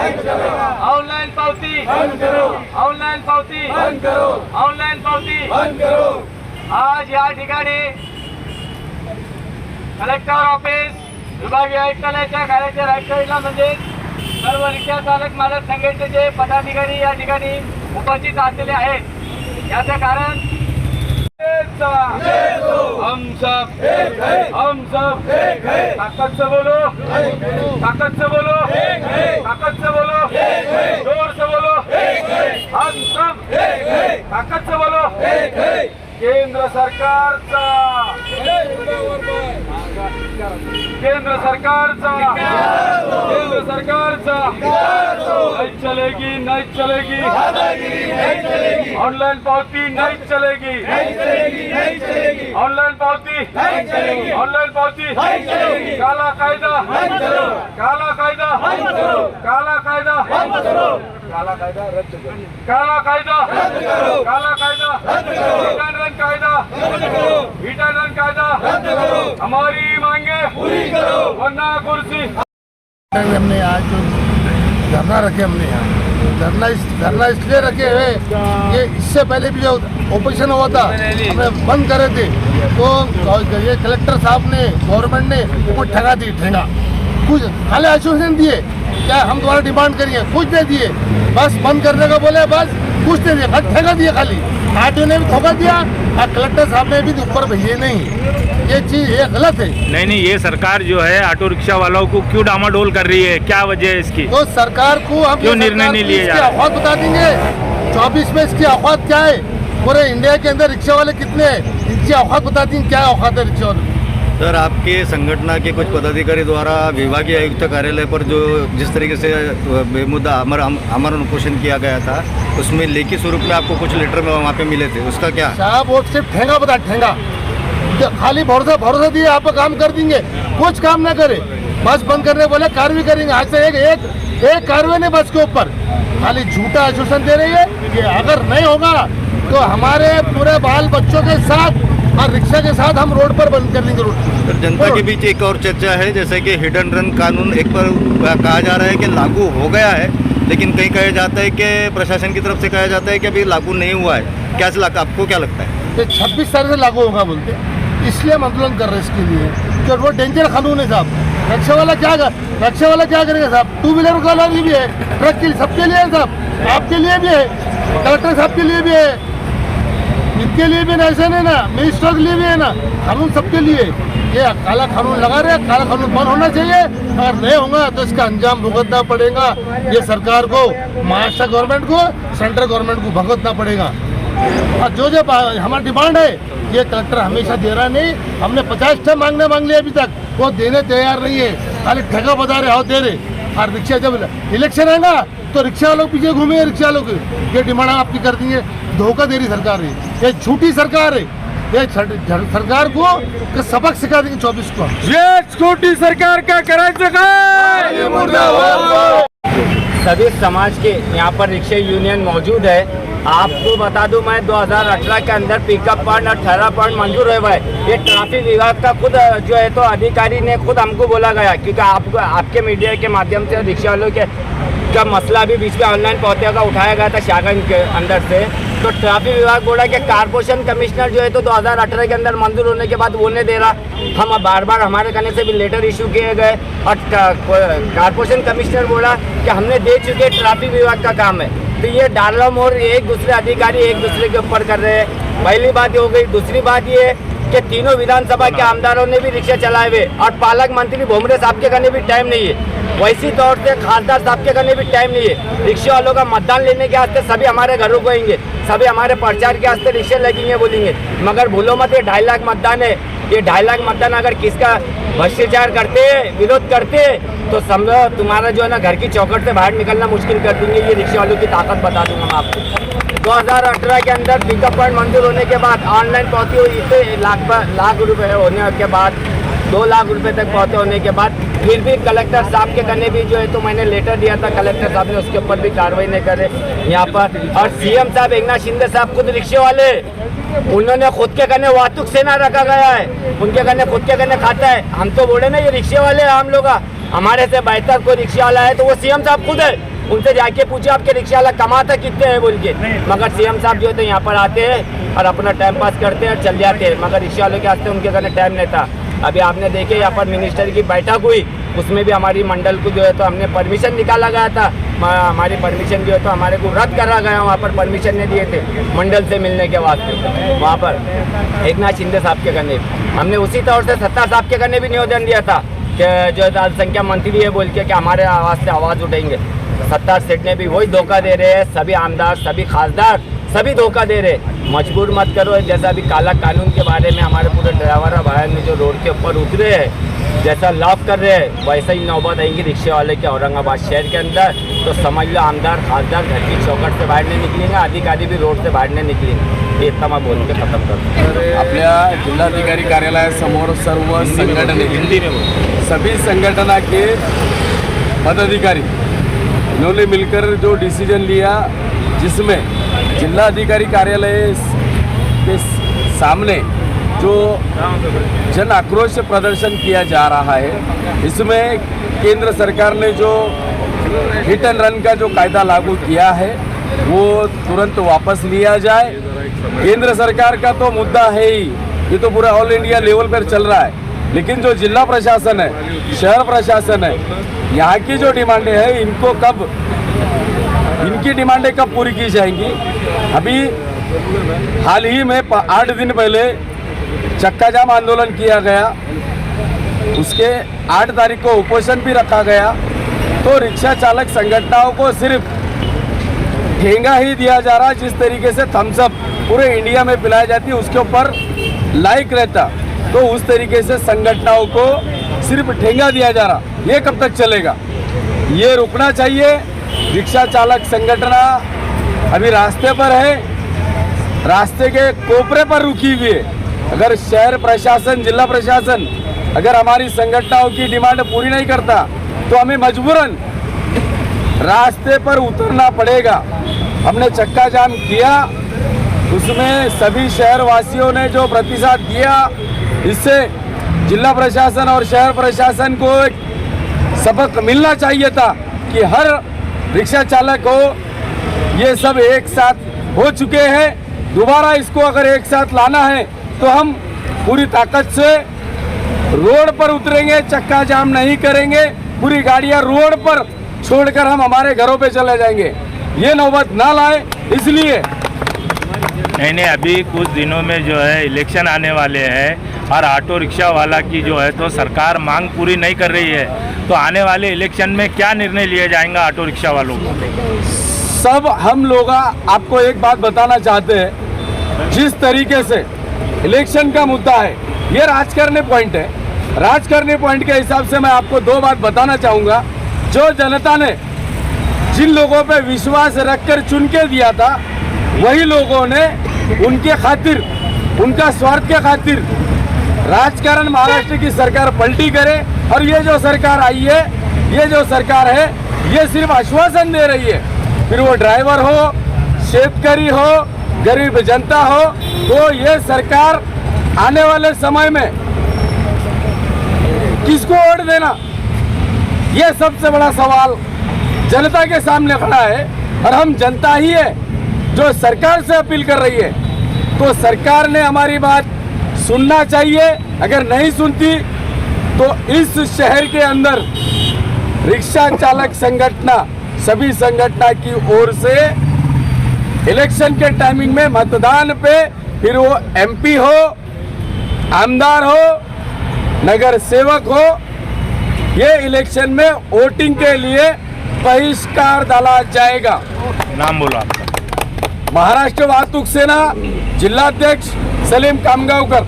Online पावती, online पावती, online पावती। आज या ठिकाणी कलेक्टर ऑफिस विभागीय आयुक्तालयाच्या कार्यालयाच्या राईट साईडला म्हणजे सर्व रिक्षा चालक मालक संघटनेचे पदाधिकारी या ठिकाणी उपस्थित असलेले आहेत। याचं कारण हम सब ताकत से बोलो, ताकत से बोलो, ताकत से बोलो, जोर से बोलो, हम सब ताकत से बोलो। केंद्र सरकारचा, केंद्र सरकारचा, केंद्र सरकारचा नहीं चलेगी, नहीं चलेगी, ऑनलाइन पावती नहीं चलेगी, ऑनलाइन पावती, ऑनलाइन पावती, काला कायदा, काला कायदा, काला कायदा, काला कायदा रद्द करो, काला कायदा, काला कायदा, हिटानन कायदा, हिटानन कायदा, हमारी मांगे पूरी करो वरना कुर्सी। हमने आज जो धरना रखे, हमने यहाँ धरना इसलिए रखे हुए, ये इससे पहले भी जो ऑपरेशन हुआ था हमने बंद करे थे, तो ये कलेक्टर साहब ने, गवर्नमेंट ने वो ठगा दी, ठेंगा कुछ खाली आश्वासन दिए, क्या हम तुम्हारा डिमांड करिए, कुछ नहीं दिए, बस बंद करने का बोले, बस कुछ नहीं दिया, ठेगा दिया खाली। आरटीओ ने भी धोखा दिया और कलेक्टर साहब ने भी ऊपर भेजे नहीं, ये चीज ये गलत है। नहीं, ये सरकार जो है ऑटो रिक्शा वालों को क्यों डामाडोल कर रही है, क्या वजह है इसकी? तो सरकार को हम क्यों निर्णय नहीं लिए जा रहे? औकात बता देंगे 24 में इसकी औकात क्या है, पूरे इंडिया के अंदर रिक्शा वाले कितने हैं, इनकी औकात बता देंगे क्या औकात है रिक्शा वाले। सर, आपके संगठन के कुछ पदाधिकारी द्वारा विभागीय आयुक्त कार्यालय पर जो जिस तरीके से बेमुद्दा आमरण उपोषण किया गया था, उसमें लेखी स्वरूप में आपको कुछ लेटर में वहाँ पे मिले थे, उसका क्या? साहब वो सिर्फ ठेंगा बता, ठेंगा खाली भरोसा दिए आप काम कर देंगे, कुछ काम न करे, बस बंद करने बोले कार्रवाई करेंगे। आज से एक कार्रवाई नहीं बस के ऊपर, खाली झूठा आश्वासन दे रही है कि अगर नहीं होगा तो हमारे पूरे बाल बच्चों के साथ और रिक्शा के साथ हम रोड पर बंद कर देंगे रोड। तो जनता के बीच एक और चर्चा है, जैसे कि हिट एंड रन कानून एक पर कहा जा रहा है कि लागू हो गया है, लेकिन कहीं कहा जाता है कि प्रशासन की तरफ से कहा जाता है कि अभी लागू नहीं हुआ है, क्या आपको क्या लगता है? ये 26 तारीख से लागू होगा बोलते, इसलिए हम आंदोलन कर रहे हैं इसके लिए, तो वो डेंजर कानून है साहब। रिक्शा वाला क्या करेगा साहब? टू व्हीलर वाला भी है, ट्रक के लिए, सबके लिए है साहब, आपके लिए भी है, कलेक्टर साहब के लिए भी है, इनके लिए भी ऐसा नहीं ना, मिनिस्टर के लिए भी है ना, कानून सबके लिए। ये काला कानून लगा रहे, काला कानून बंद होना चाहिए, अगर नहीं होगा तो इसका अंजाम भुगतना पड़ेगा। ये सरकार को, महाराष्ट्र गवर्नमेंट को, सेंट्रल गवर्नमेंट को भुगतना पड़ेगा। और जो हमारी डिमांड है ये कलेक्टर हमेशा दे रहा नहीं, हमने 50 टन मांग लिया अभी तक, वो देने तैयार नहीं है, खाली ठगा बता रहे, आओ दे रहे। और रिक्शा जब इलेक्शन आएगा तो रिक्शा वालों पीछे घूमेंगे, रिक्शा वालों की ये डिमांड आपकी कर देंगे। धोखा दे रही सरकार है, ये झूठी सरकार है, ये सरकार को सबक सिखा देंगे 24 को। ये छोटी सरकार का करायचं काय? सभी समाज के यहाँ पर रिक्शा यूनियन मौजूद है। आपको बता दूं, मैं 2018 के अंदर पिकअप पॉइंट और 18 पॉइंट मंजूर हुआ है। ये ट्रैफिक विभाग का खुद जो है तो अधिकारी ने खुद हमको बोला गया, क्योंकि आपके मीडिया के माध्यम से रिक्शा वालों के का मसला भी बीच में ऑनलाइन पहुँचा का उठाया गया था शागन के अंदर से। तो ट्रैफिक विभाग बोला कि कारपोरेशन कमिश्नर जो है तो 2018 के अंदर मंजूर होने के बाद वो नहीं दे रहा। हम बार बार हमारे कहने से भी लेटर इशू किए गए और कारपोरेशन कमिश्नर बोला कि हमने दे चुके, ट्रैफिक विभाग का काम है। तो ये डाला मोर एक दूसरे अधिकारी एक दूसरे के ऊपर कर रहे हैं। पहली बात ये हो गई। दूसरी बात ये कि तीनों विधानसभा के आमदारों ने भी रिक्शा चलाए हुए और पालक मंत्री भोमरे साहब के करने भी टाइम नहीं है। वैसी तौर से खासदार साहब के करने भी टाइम नहीं है। रिक्शा वालों का मतदान लेने के वास्ते सभी हमारे घरों को आएंगे, सभी हमारे प्रचार के वास्ते रिक्शा लगेंगे बोलेंगे, मगर भूलो मत ये 2.5 लाख मतदान है। ये 2.5 लाख मतदान अगर किसका भ्रष्टाचार करते, विरोध करते, तो समझो तुम्हारा जो है ना घर की चौखट से बाहर निकलना मुश्किल कर देंगे। ये रिक्शा वालों की ताकत बता दूंगा मैं आपको। 2018 के अंदर पिकअप पॉइंट मंजूर होने के बाद ऑनलाइन पहुँची हुई इसे लाख रुपए होने के बाद 2 लाख रुपए तक पहुँचे होने के बाद फिर भी कलेक्टर साहब के करने भी जो है तो मैंने लेटर दिया था, कलेक्टर साहब ने उसके ऊपर भी कार्रवाई नहीं करे यहाँ पर। और सीएम साहब एकनाथ शिंदे साहब खुद रिक्शे वाले, उन्होंने खुद के करने वातुक सेना रखा गया है, उनके करने खुद के करने खाता है। हम तो बोले ना ये रिक्शे वाले हम लोग, हमारे से बेहतर कोई रिक्शा वाला है तो वो सीएम साहब खुद है। उनसे जाके पूछे आपके रिक्शा वाला कमाता कितने है बोल के। मगर सीएम साहब जो है तो यहाँ पर आते हैं और अपना टाइम पास करते हैं और चल जाते हैं, मगर रिक्शा वालों के वास्ते उनके घर टाइम नहीं था। अभी आपने देखे यहाँ पर मिनिस्टर की बैठक हुई, उसमें भी हमारी मंडल को जो है तो हमने परमिशन निकाला गया था, हमारी परमिशन जो है तो हमारे को रद्द करा गया, वहाँ पर परमिशन नहीं दिए थे मंडल से मिलने के वास्ते। वहाँ पर एकनाथ शिंदे साहब के करने हमने उसी तौर से सत्ता साहब के करने भी निवेदन दिया था कि जो अल्पसंख्यक मंत्री है बोल के कि हमारे आवाज़ से आवाज़ उठाएंगे। सत्ता सेठ ने भी वही धोखा दे रहे हैं, सभी आमदार सभी खासदार सभी धोखा दे रहे। मजबूर मत करो, जैसा अभी काला कानून के बारे में हमारे पूरे ड्राइवर भाई ने जो रोड के ऊपर उतरे हैं, जैसा लाभ कर रहे हैं, वैसा ही नौबत आएंगी रिक्शे वाले के औरंगाबाद शहर के अंदर। तो समझ लो आमदार खासदार घर की चौखट से बाहर नहीं निकलेंगे, अधिकारी भी रोड से बाहर नहीं निकलेंगे। ये इतना मैं बोल के खत्म कर आपल्या जिल्हाधिकारी कार्यालयासमोर सर्व संघटने हिंदी में बोलो। सभी संगठना के पदाधिकारी इन्होंने मिलकर जो डिसीजन लिया, जिसमें जिलाधिकारी कार्यालय के सामने जो जन आक्रोश प्रदर्शन किया जा रहा है, इसमें केंद्र सरकार ने जो हिट एंड रन का जो कायदा लागू किया है वो तुरंत वापस लिया जाए। केंद्र सरकार का तो मुद्दा है ही, ये तो पूरा ऑल इंडिया लेवल पर चल रहा है, लेकिन जो जिला प्रशासन है, शहर प्रशासन है, यहाँ की जो डिमांडें हैं इनको कब, इनकी डिमांडें कब पूरी की जाएंगी। अभी हाल ही में 8 दिन पहले चक्का जाम आंदोलन किया गया, उसके 8 तारीख को उपोषण भी रखा गया। तो रिक्शा चालक संगठनों को सिर्फ ठेंगा ही दिया जा रहा, जिस तरीके से थम्स अप पूरे इंडिया में पिलाई जाती है उसके ऊपर लाइक रहता, तो उस तरीके से संगठनों को सिर्फ ठेंगा दिया जा रहा। ये कब तक चलेगा? ये रुकना चाहिए। रिक्शा चालक संगठना अभी रास्ते पर है, रास्ते के कोपरे पर रुकी हुई है। अगर शहर प्रशासन, जिला प्रशासन अगर हमारी संगठनों की डिमांड पूरी नहीं करता तो हमें मजबूरन रास्ते पर उतरना पड़ेगा। हमने चक्का जाम किया, उसमें सभी शहर वासियों ने जो प्रतिसाद दिया, इससे जिला प्रशासन और शहर प्रशासन को एक सबक मिलना चाहिए था कि हर रिक्शा चालक हो, ये सब एक साथ हो चुके हैं। दोबारा इसको अगर एक साथ लाना है तो हम पूरी ताकत से रोड पर उतरेंगे, चक्का जाम नहीं करेंगे, पूरी गाड़ियां रोड पर छोड़कर हम हमारे घरों पे चले जाएंगे। ये नौबत ना लाए, इसलिए नहीं, अभी कुछ दिनों में जो है इलेक्शन आने वाले हैं और ऑटो रिक्शा वाला की जो है तो सरकार मांग पूरी नहीं कर रही है, तो आने वाले इलेक्शन में क्या निर्णय लिए जाएंगे ऑटो रिक्शा वालों को? सब हम लोग आपको एक बात बताना चाहते हैं, जिस तरीके से इलेक्शन का मुद्दा है ये राजकारणी पॉइंट है। राजकारणी पॉइंट के हिसाब से मैं आपको 2 बात बताना चाहूँगा। जो जनता ने जिन लोगों पे विश्वास रखकर चुन के दिया था, वही लोगों ने उनके खातिर, उनका स्वार्थ के खातिर राजकारण महाराष्ट्र की सरकार पलटी करे। और ये जो सरकार आई है, ये जो सरकार है, ये सिर्फ आश्वासन दे रही है। फिर वो ड्राइवर हो, शेतकरी हो, गरीब जनता हो, तो ये सरकार आने वाले समय में किसको वोट देना, ये सबसे बड़ा सवाल जनता के सामने खड़ा है। और हम जनता ही है जो सरकार से अपील कर रही है, तो सरकार ने हमारी बात सुनना चाहिए। अगर नहीं सुनती तो इस शहर के अंदर रिक्शा चालक संगठना, सभी संगठना की ओर से इलेक्शन के टाइमिंग में मतदान पे, फिर वो एमपी हो, आमदार हो, नगर सेवक हो, ये इलेक्शन में वोटिंग के लिए बहिष्कार डाला जाएगा। नाम बोलो आपका। महाराष्ट्र वाहतूक सेना जिल्हाध्यक्ष सलीम कामगावकर।